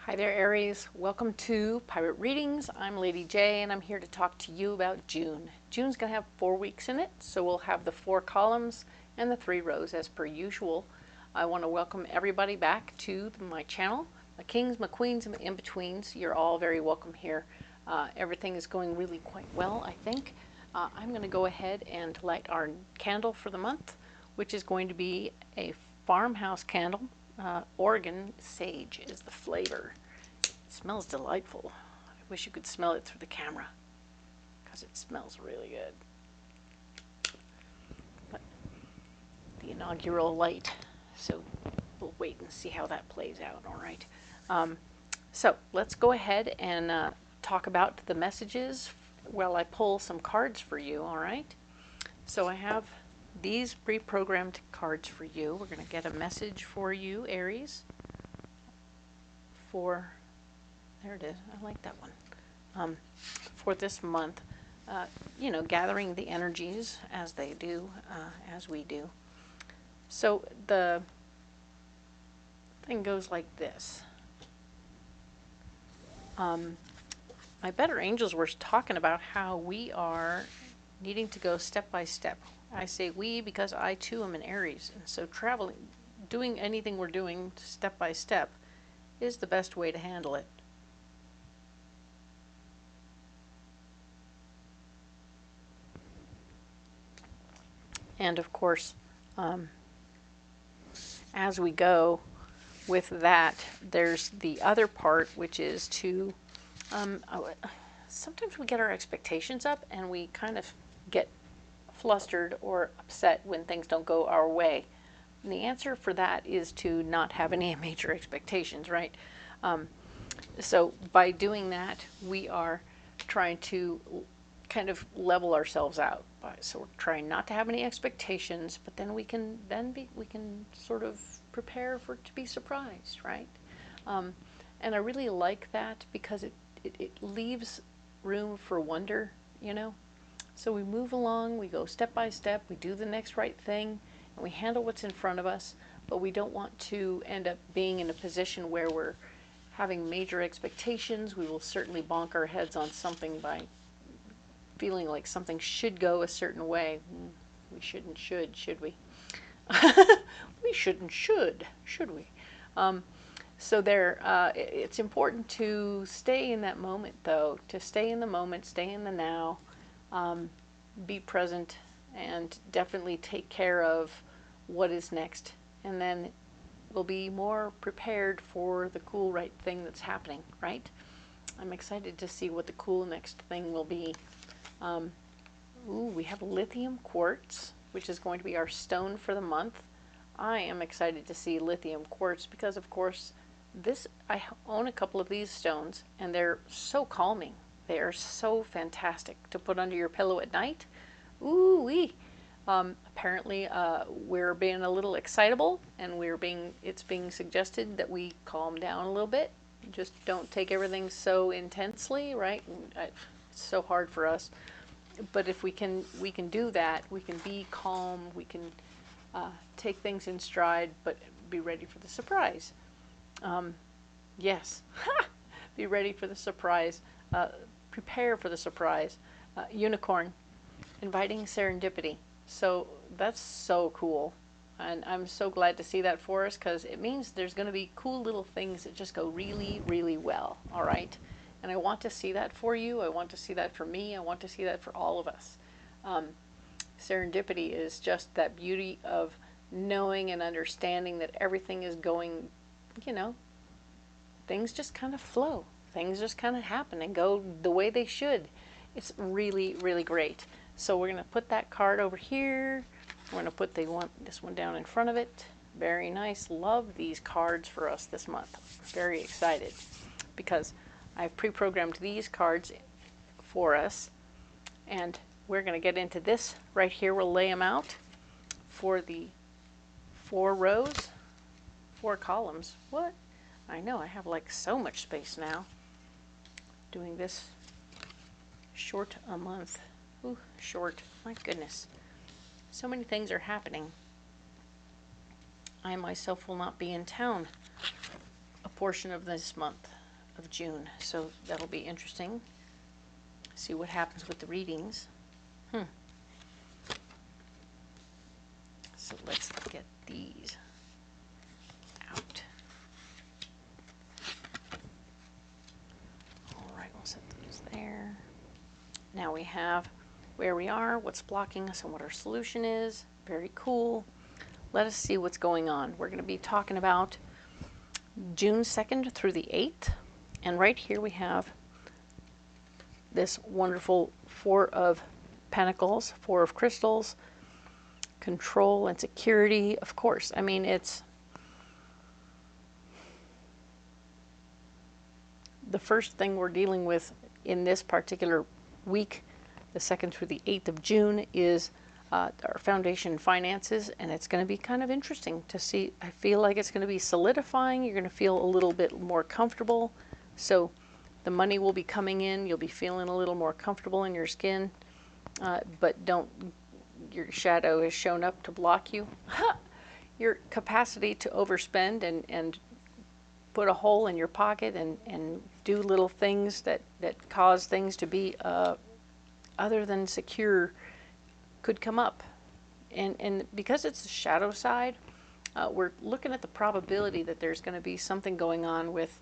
Hi there, Aries. Welcome to Pirate Readings. I'm Lady J, and I'm here to talk to you about June. June's going to have 4 weeks in it, so we'll have the 4 columns and the 3 rows as per usual. I want to welcome everybody back to my channel. My kings, my queens, and my in-betweens. You're all very welcome here. Everything is going really quite well, I think. I'm going to go ahead and light our candle for the month, which is going to be a farmhouse candle. Oregon sage is the flavor. It smells delightful. I wish you could smell it through the camera because it smells really good. But the inaugural light, so we'll wait and see how that plays out. All right. So let's go ahead and talk about the messages while I pull some cards for you. All right. So I have these pre-programmed cards for you. We're going to get a message for you, Aries. There it is. I like that one. For this month, you know, gathering the energies as they do, as we do. So the thing goes like this. My better angels were talking about how we are needing to go step by step. I say we because I too am an Aries, and so doing anything we're doing step by step is the best way to handle it. And of course, as we go with that, there's the other part, which is to sometimes we get our expectations up and we kind of get flustered or upset when things don't go our way. And the answer for that is to not have any major expectations, right? So by doing that, we are trying to kind of level ourselves out. So we're trying not to have any expectations, but then we can sort of prepare for it to be surprised, right? And I really like that because it leaves room for wonder, you know? So we move along, we go step by step, we do the next right thing, and we handle what's in front of us, but we don't want to end up being in a position where we're having major expectations. We will certainly bonk our heads on something by feeling like something should go a certain way. We shouldn't should we? We shouldn't should we? So it's important to stay in that moment, though, to stay in the moment, stay in the now. Be present and definitely take care of what is next, and then we'll be more prepared for the cool right thing that's happening, right? I'm excited to see what the cool next thing will be. We have lithium quartz, which is going to be our stone for the month. I am excited to see lithium quartz because, of course, I own a couple of these stones and they're so calming. They are so fantastic to put under your pillow at night. Ooh-wee. Apparently, we're being a little excitable, and it's being suggested that we calm down a little bit. Just don't take everything so intensely, right? It's so hard for us. But if we can do that. We can be calm. We can take things in stride, but be ready for the surprise. Yes. Be ready for the surprise. Prepare for the surprise. Unicorn, inviting serendipity. So that's so cool. And I'm so glad to see that for us because it means there's going to be cool little things that just go really, really well. All right. And I want to see that for you. I want to see that for me. I want to see that for all of us. Serendipity is just that beauty of knowing and understanding that everything is going, you know, things just kind of flow. Things just kind of happen and go the way they should. It's really, really great. So we're going to put that card over here. We're going to put this one down in front of it. Very nice. Love these cards for us this month. Very excited because I've pre-programmed these cards for us. And we're going to get into this right here. We'll lay them out for the 4 rows, 4 columns. What? I know, I have like so much space now. Doing this short a month. Ooh, short. My goodness. So many things are happening. I myself will not be in town a portion of this month. of June. So that'll be interesting. See what happens with the readings. So let's get these out. All right, we'll set those there. Now we have where we are, what's blocking us, and what our solution is. Very cool. Let us see what's going on. We're going to be talking about June 2nd through the 8th. And right here we have this wonderful Four of Pentacles, Four of Crystals, control and security, of course. I mean, it's the first thing we're dealing with in this particular week, the 2nd through the 8th of June, is our foundation finances, and it's going to be kind of interesting to see. I feel like it's going to be solidifying. You're going to feel a little bit more comfortable. So the money will be coming in. You'll be feeling a little more comfortable in your skin, but don't. Your shadow has shown up to block you. Your capacity to overspend and put a hole in your pocket and do little things that cause things to be other than secure could come up. And because it's the shadow side, we're looking at the probability that there's going to be something going on with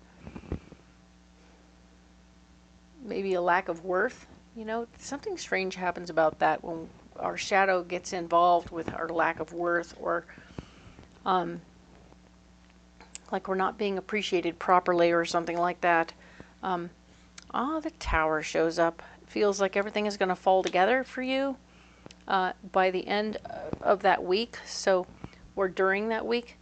maybe a lack of worth. You know, something strange happens about that when our shadow gets involved with our lack of worth, or like we're not being appreciated properly or something like that. The Tower shows up. It feels like everything is going to fall together for you by the end of that week, so, or during that week.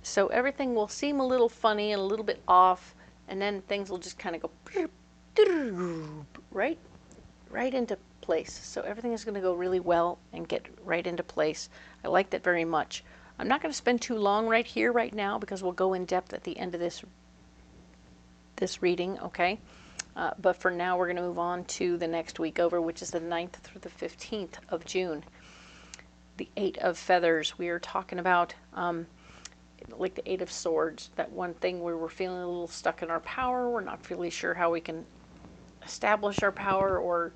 So everything will seem a little funny and a little bit off, and then things will just kind of go right into place. So everything is going to go really well and get right into place. I like that very much. I'm not going to spend too long right here, right now, because we'll go in depth at the end of this reading, okay? But for now, we're going to move on to the next week over, which is the 9th through the 15th of June. The Eight of Feathers. We are talking about, like the Eight of Swords, that one thing where we're feeling a little stuck in our power. We're not really sure how we can establish our power, or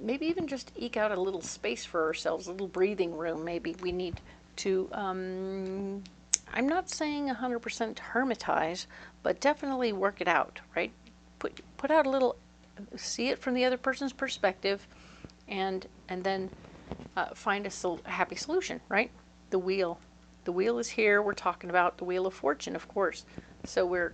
maybe even just eke out a little space for ourselves, a little breathing room. Maybe we need to, I'm not saying 100% hermitize, but definitely work it out, right? Put out a little, see it from the other person's perspective, and then find a happy solution, right? The wheel is here. We're talking about the Wheel of Fortune, of course. So we're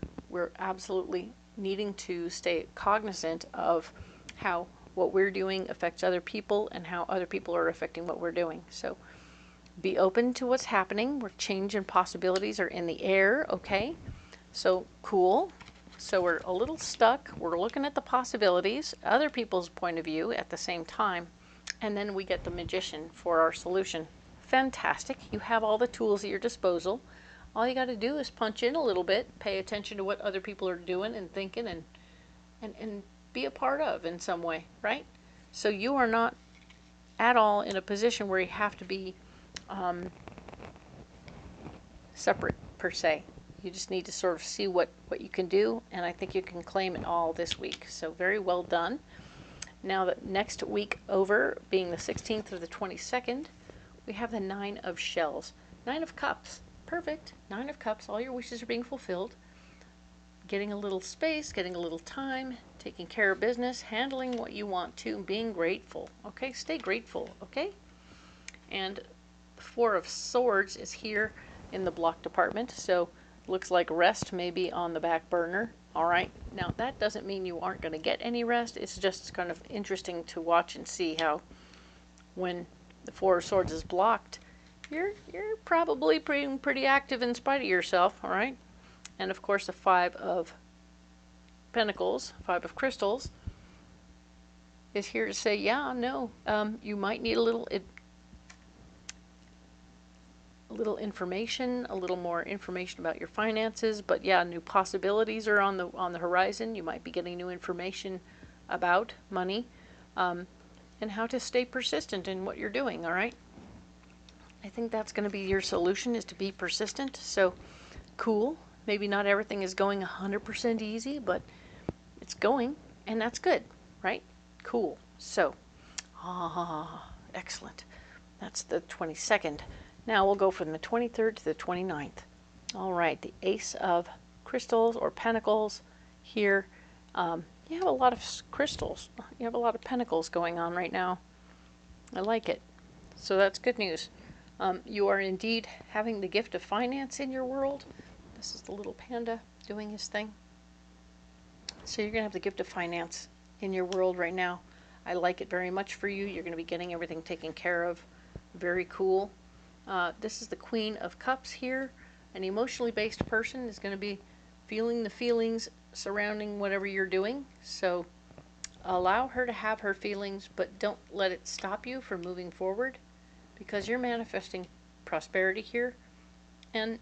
absolutely needing to stay cognizant of how what we're doing affects other people and how other people are affecting what we're doing. So be open to what's happening. Where change and possibilities are in the air, okay? So cool. So we're a little stuck. We're looking at the possibilities, other people's point of view at the same time, and then we get the Magician for our solution. Fantastic. You have all the tools at your disposal. All you got to do is punch in a little bit, pay attention to what other people are doing and thinking, and be a part of in some way, right? So you are not at all in a position where you have to be separate per se. You just need to sort of see what you can do, and I think you can claim it all this week. So very well done. Now the next week over, being the 16th or the 22nd, we have the Nine of Shells. Nine of Cups. Perfect. Nine of Cups. All your wishes are being fulfilled. Getting a little space, getting a little time, taking care of business, handling what you want to, being grateful. Okay, stay grateful, okay? And the Four of Swords is here in the block department, so looks like rest may be on the back burner. All right, now that doesn't mean you aren't going to get any rest. It's just kind of interesting to watch and see how when the Four of Swords is blocked, you're probably pretty active in spite of yourself, all right? And of course the Five of Pentacles, Five of Crystals, is here to say, yeah, no, you might need a little information, a little more information about your finances, but yeah, new possibilities are on the horizon. You might be getting new information about money, and how to stay persistent in what you're doing, all right? I think that's going to be your solution, is to be persistent. So cool. Maybe not everything is going 100% easy, but it's going, and that's good, right? Cool. So, excellent. That's the 22nd. Now we'll go from the 23rd to the 29th. All right, the Ace of Crystals or Pentacles here. You have a lot of crystals. You have a lot of pentacles going on right now. I like it. So that's good news. You are indeed having the gift of finance in your world. This is the little panda doing his thing. So you're going to have the gift of finance in your world right now. I like it very much for you. You're going to be getting everything taken care of. Very cool. This is the Queen of Cups here. An emotionally based person is going to be feeling the feelings surrounding whatever you're doing. So allow her to have her feelings, but don't let it stop you from moving forward, because you're manifesting prosperity here. And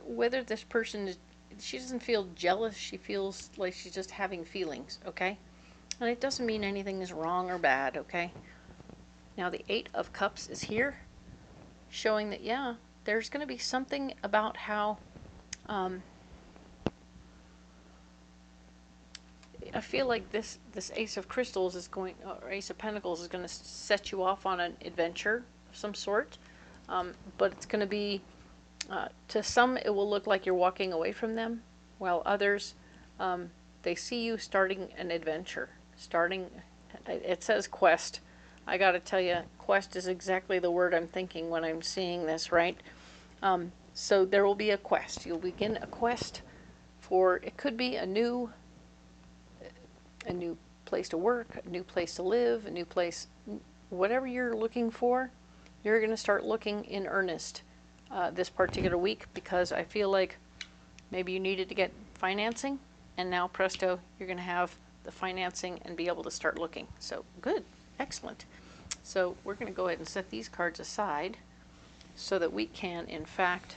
whether this person is, she doesn't feel jealous, she feels like she's just having feelings, okay? And it doesn't mean anything is wrong or bad, okay? Now the Eight of Cups is here, showing that, yeah, there's going to be something about how I feel like this Ace of Crystals is going, or Ace of Pentacles is going to set you off on an adventure of some sort. But it's going to be, to some it will look like you're walking away from them, while others, they see you starting an adventure. It says quest. I got to tell you, quest is exactly the word I'm thinking when I'm seeing this, right? So there will be a quest. You'll begin a quest for, it could be a new place to work, a new place to live, a new place, whatever you're looking for, you're going to start looking in earnest this particular week, because I feel like maybe you needed to get financing, and now presto, you're going to have the financing and be able to start looking. So good, excellent. So we're going to go ahead and set these cards aside so that we can, in fact,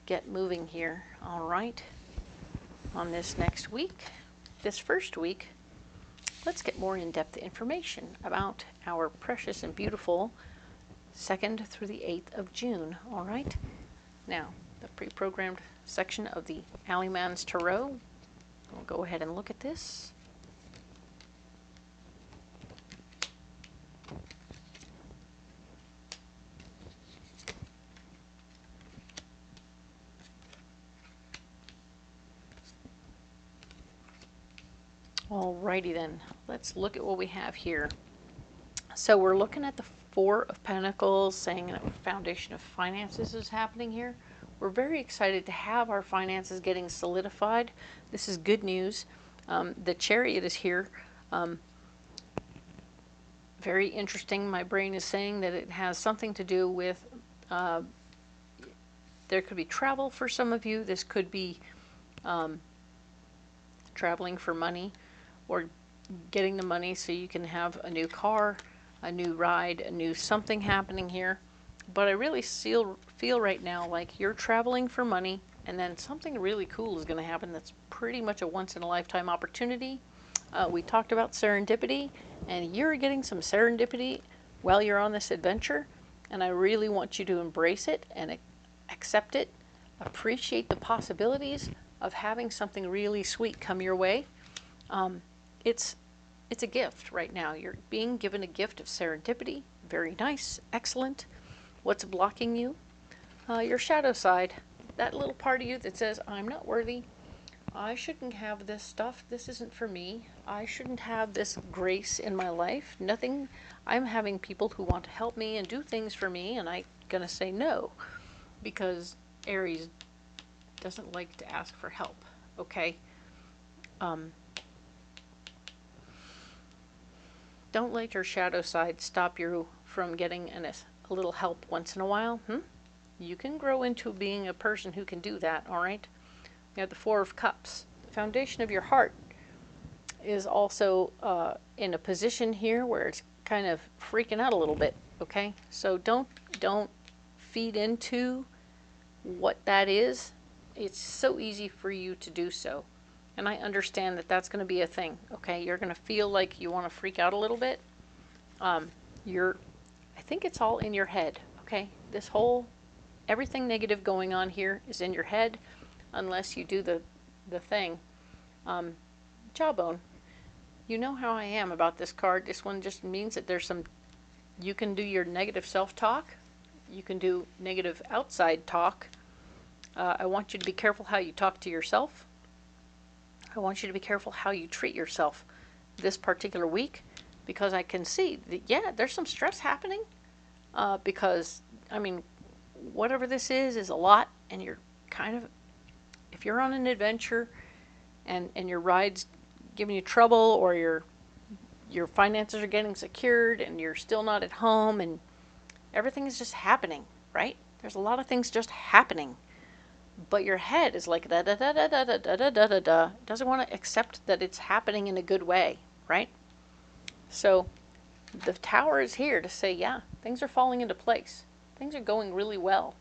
get moving here. All right, on this next week, this first week, let's get more in-depth information about our precious and beautiful 2nd through the 8th of June. All right, now the pre-programmed section of the Alleyman's Tarot. We'll go ahead and look at this. Alrighty then, let's look at what we have here. So we're looking at the Four of Pentacles, saying that a foundation of finances is happening here. We're very excited to have our finances getting solidified. This is good news. The Chariot is here. Very interesting. My brain is saying that it has something to do with, there could be travel for some of you. This could be traveling for money, or getting the money so you can have a new car, a new ride, a new something happening here. But I really feel right now like you're traveling for money, and then something really cool is going to happen that's pretty much a once-in-a-lifetime opportunity. We talked about serendipity, and you're getting some serendipity while you're on this adventure, and I really want you to embrace it and accept it, appreciate the possibilities of having something really sweet come your way. It's a gift right now. You're being given a gift of serendipity. Very nice, excellent. What's blocking you? Your shadow side, that little part of you that says, I'm not worthy. I shouldn't have this stuff. This isn't for me. I shouldn't have this grace in my life. Nothing. I'm having people who want to help me and do things for me, and I'm going to say no, because Aries doesn't like to ask for help, okay? Don't let your shadow side stop you from getting a little help once in a while. You can grow into being a person who can do that, all right? You have the Four of Cups. The foundation of your heart is also in a position here where it's kind of freaking out a little bit, okay? So don't feed into what that is. It's so easy for you to do so. And I understand that that's going to be a thing, okay? You're going to feel like you want to freak out a little bit. I think it's all in your head, okay? Everything negative going on here is in your head. unless you do the thing. Jawbone. You know how I am about this card. This one just means that there's some, you can do your negative self-talk. You can do negative outside talk. I want you to be careful how you talk to yourself. I want you to be careful how you treat yourself this particular week, because I can see that, yeah, there's some stress happening. Because, I mean, whatever this is a lot, and you're kind of, if you're on an adventure and your ride's giving you trouble, or your finances are getting secured and you're still not at home and everything is just happening, right? There's a lot of things just happening. But your head is like da da da da da da da da da da. It doesn't want to accept that it's happening in a good way, right? So the Tower is here to say, yeah, things are falling into place. Things are going really well.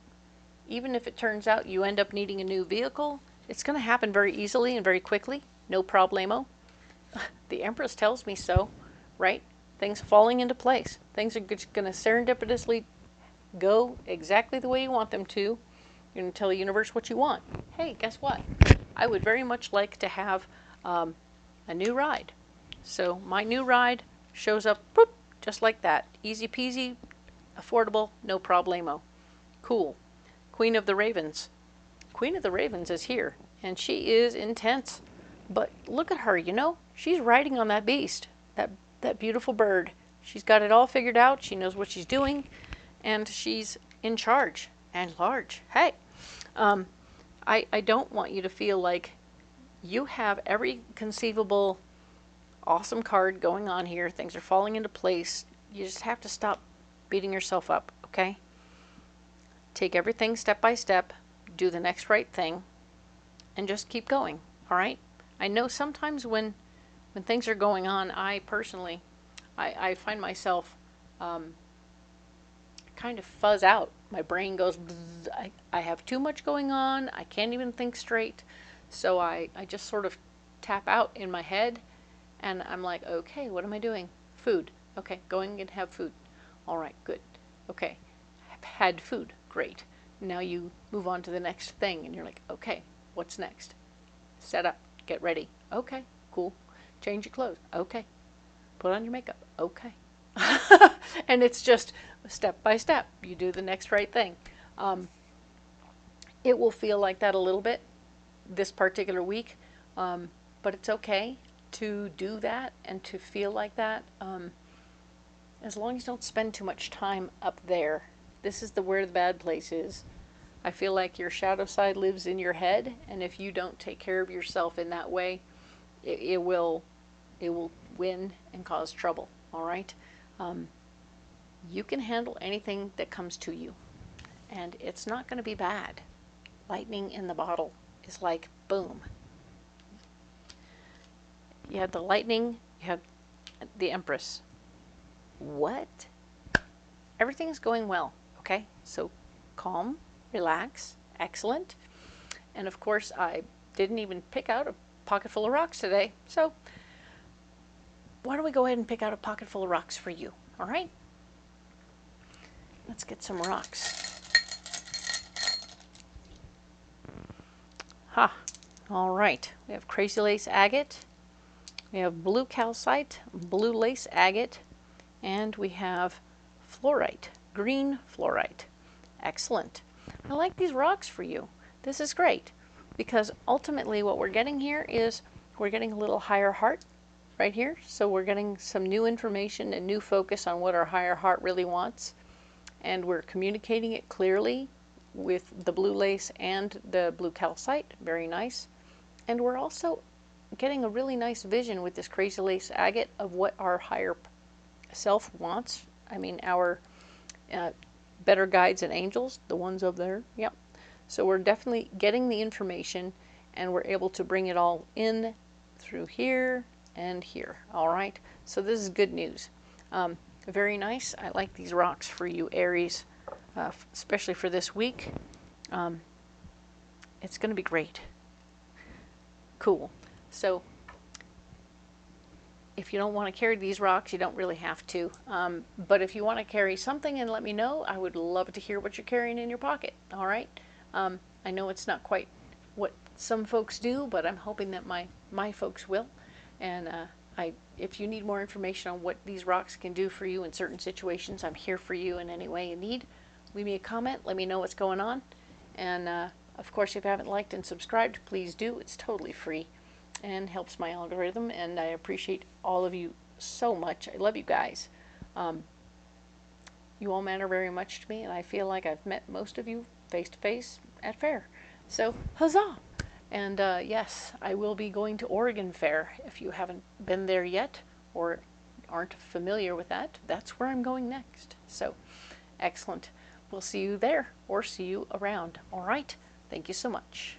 Even if it turns out you end up needing a new vehicle, it's going to happen very easily and very quickly. No problemo. The Empress tells me so, right? Things falling into place. Things are just going to serendipitously go exactly the way you want them to. You're going to tell the universe what you want. Hey, guess what? I would very much like to have a new ride. So my new ride shows up, boop, just like that. Easy peasy, affordable, no problemo. Cool. Queen of the Ravens. Queen of the Ravens is here, and she is intense. But look at her, you know, she's riding on that beast, that beautiful bird. She's got it all figured out. She knows what she's doing, and she's in charge and large. Hey, I don't want you to feel like you have every conceivable awesome card going on here. Things are falling into place. You just have to stop beating yourself up, okay? Take everything step by step, do the next right thing, and just keep going, all right? I know sometimes when things are going on, I personally, I find myself kind of fuzz out. My brain goes, I have too much going on. I can't even think straight. So I just sort of tap out in my head, and I'm like, okay, what am I doing? Food. Okay, going and have food. All right, good. Okay, I've had food. Great. Now you move on to the next thing, and you're like, okay, what's next? Set up. Get ready. Okay, cool. Change your clothes. Okay. Put on your makeup. Okay. And it's just step by step. You do the next right thing. It will feel like that a little bit this particular week, but it's okay to do that and to feel like that, as long as you don't spend too much time up there. This is where the bad place is. I feel like your shadow side lives in your head, and if you don't take care of yourself in that way, it will win and cause trouble. All right. You can handle anything that comes to you, and it's not going to be bad. Lightning in the bottle is like boom. You have the lightning, you have the Empress. What? Everything's going well, okay? So calm, relax, excellent. And of course, I didn't even pick out a pocket full of rocks today, so why don't we go ahead and pick out a pocket full of rocks for you, all right? Let's get some rocks. Ha, all right. We have crazy lace agate, we have blue calcite, blue lace agate, and we have fluorite, green fluorite. Excellent. I like these rocks for you. This is great, because ultimately what we're getting here is we're getting a little higher heart right here. So we're getting some new information and new focus on what our higher heart really wants. And we're communicating it clearly with the blue lace and the blue calcite. Very nice. And we're also getting a really nice vision with this crazy lace agate of what our higher self wants. I mean, our better guides and angels, the ones up there. Yep. So we're definitely getting the information, and we're able to bring it all in through here and here. All right. So this is good news. Very nice. I like these rocks for you, Aries, especially for this week. It's going to be great. Cool. So if you don't want to carry these rocks, you don't really have to. But if you want to carry something and let me know, I would love to hear what you're carrying in your pocket. All right. I know it's not quite what some folks do, but I'm hoping that my folks will. And if you need more information on what these rocks can do for you in certain situations, I'm here for you in any way you need. Leave me a comment. Let me know what's going on. And of course, if you haven't liked and subscribed, please do. It's totally free and helps my algorithm. And I appreciate all of you so much. I love you guys. You all matter very much to me, and I feel like I've met most of you face to face at fair. So, huzzah! And yes, I will be going to Oregon Fair. If you haven't been there yet or aren't familiar with that, that's where I'm going next. So, excellent. We'll see you there or see you around. All right? Thank you so much.